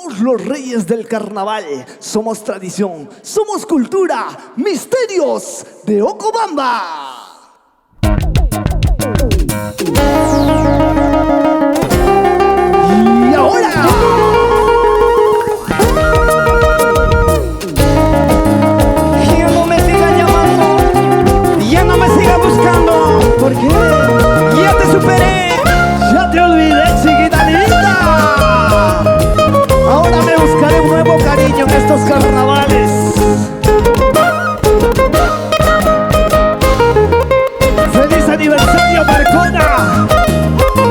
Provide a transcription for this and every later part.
Somos los reyes del carnaval, somos tradición, somos cultura, misterios de Ocobamba. Y ahora, ya no me sigan llamando, ya no me sigan buscando. ¿por qué? Ya te superé. Ya te olvidé, chiquita linda. Ahora me buscaré un nuevo cariño en estos carnavales. ¡Feliz aniversario, Marcona!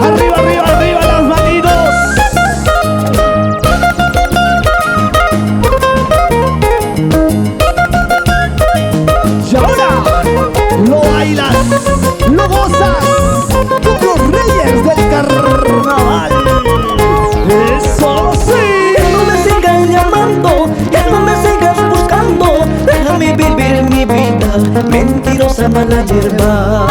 ¡Arriba, arriba, arriba las manitos! Y ahora lo bailas, lo gozas con los reyes del carnaval. ¡Eso sí! Ya no me sigas llamando, ya no me sigas buscando. Déjame vivir mi vida, mentirosa mala hierba.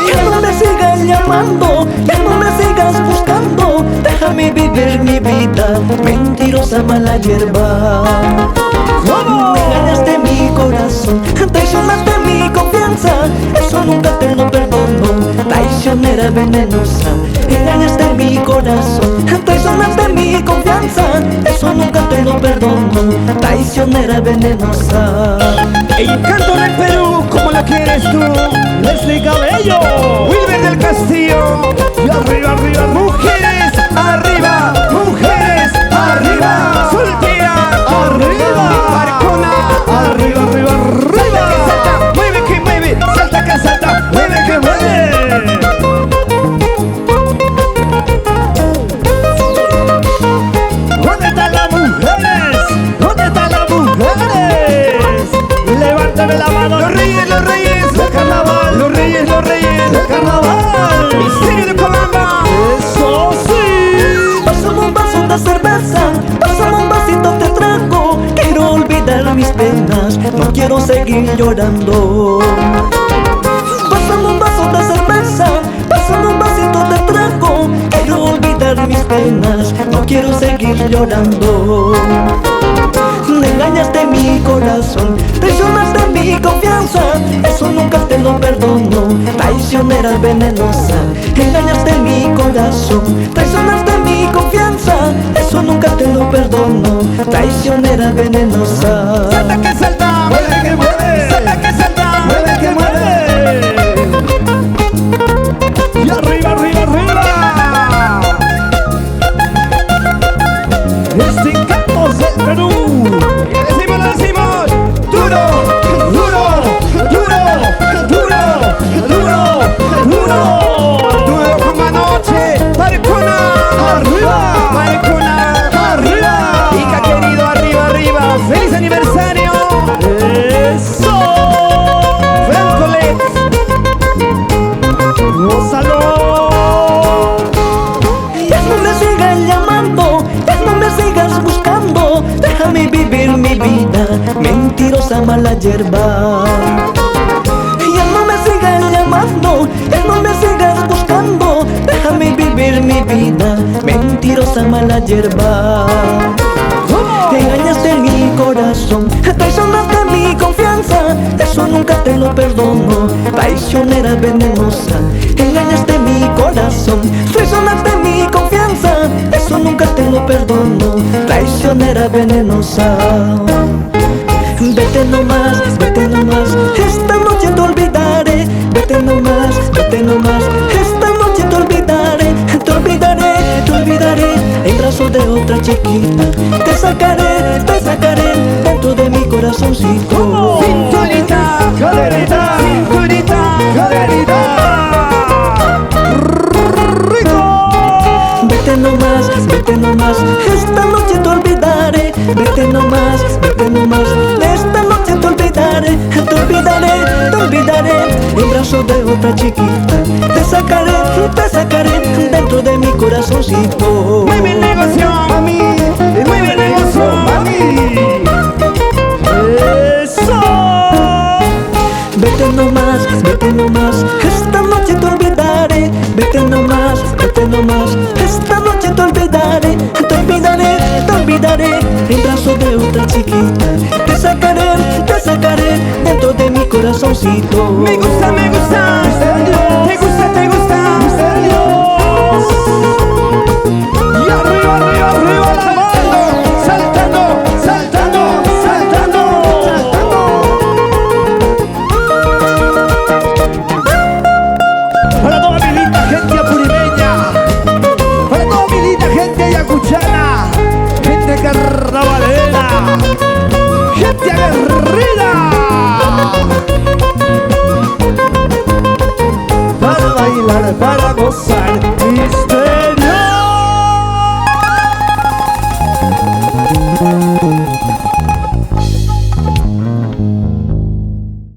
Ya no me sigas llamando, ya no me sigas buscando. Déjame vivir mi vida, mentirosa mala hierba. ¿Cómo? Engañaste mi corazón, traicionaste mi confianza. Eso nunca te lo perdono, traicionera venenosa. Engañaste mi corazón, traicionaste mi confianza. Eso nunca te lo perdono, traicionera venenosa. Encanto del Perú, como lo quieres tú. Leslie Cabello. Wilber del Castillo. Y arriba, arriba, Mujeres arriba, mujeres arriba. Soltera arriba. Marcona. Arriba, arriba, arriba. Salta, mueve que mueve, salta que salta, mueve que mueve. ¿Dónde están las mujeres? ¿Dónde están las mujeres? Levántame la mano. Los reyes del carnaval. los reyes Del carnaval. Misterio de Ocobamba. Eso sí. Pásame un vaso de cerveza, pásame un vasito de trago. Quiero olvidar mis penas, no quiero seguir llorando. Pásame un vaso de cerveza, pásame un vasito de trago. Quiero olvidar mis penas, no quiero seguir llorando. Engañaste mi corazón, traicionaste mi confianza. Eso nunca te lo perdono, traicionera venenosa. Engañaste mi corazón, traicionaste mi confianza. Eso nunca te lo perdono, traicionera venenosa. Salta que salta, Mueve que mueve. salta que salta, Mueve que mueve. Y arriba, arriba, arriba. Esticados del Perú. Lo decimos, duro, duro, duro, duro, duro, duro. Duro como anoche, Marcona. Arriba. Marcona. Arriba. Ica querido, arriba, arriba. ¡Feliz aniversario! Eso. Francolet. Gózalo. Ya no me sigas llamando, ya no me sigas buscando. Déjame vivir mi vida, mentirosa mala hierba. Ya no me sigas llamando, ya no me sigas buscando. Déjame vivir mi vida, mentirosa mala hierba. Engañaste mi corazón, traicionaste mi confianza. Eso nunca te lo perdono, traicionera venenosa. Engañaste mi corazón, traicionaste mi confianza. Eso nunca te lo perdono, traicionera venenosa. Vete nomás, esta noche te olvidaré. Vete nomás, esta noche te olvidaré. Te olvidaré, te olvidaré en brazos de otra chiquita. Te sacaré dentro de mi corazoncito. Cinturita, Caderita. cinturita, Caderita. Rico. Vete nomás, esta noche te olvidaré. Vete nomás, esta noche te olvidaré. Te olvidaré en brazos de otra chiquita. Te sacaré dentro de mi corazoncito. muy bien negocio, Mami. muy bien negocio, Mami. Eso. Vete nomás, esta noche te olvidaré. Vete nomás, esta noche te olvidaré. Te olvidaré chiquita. Te sacaré dentro de mi corazoncito. Me gusta, me gusta. Te gusta, te gusta. Y arriba, arriba, arriba la mano. Saltando, saltando, saltando, saltando. Para toda mi linda gente apurimeña, para toda mi linda gente ayacuchana, gente carnavalera, gente aguerrida. Para bailar, para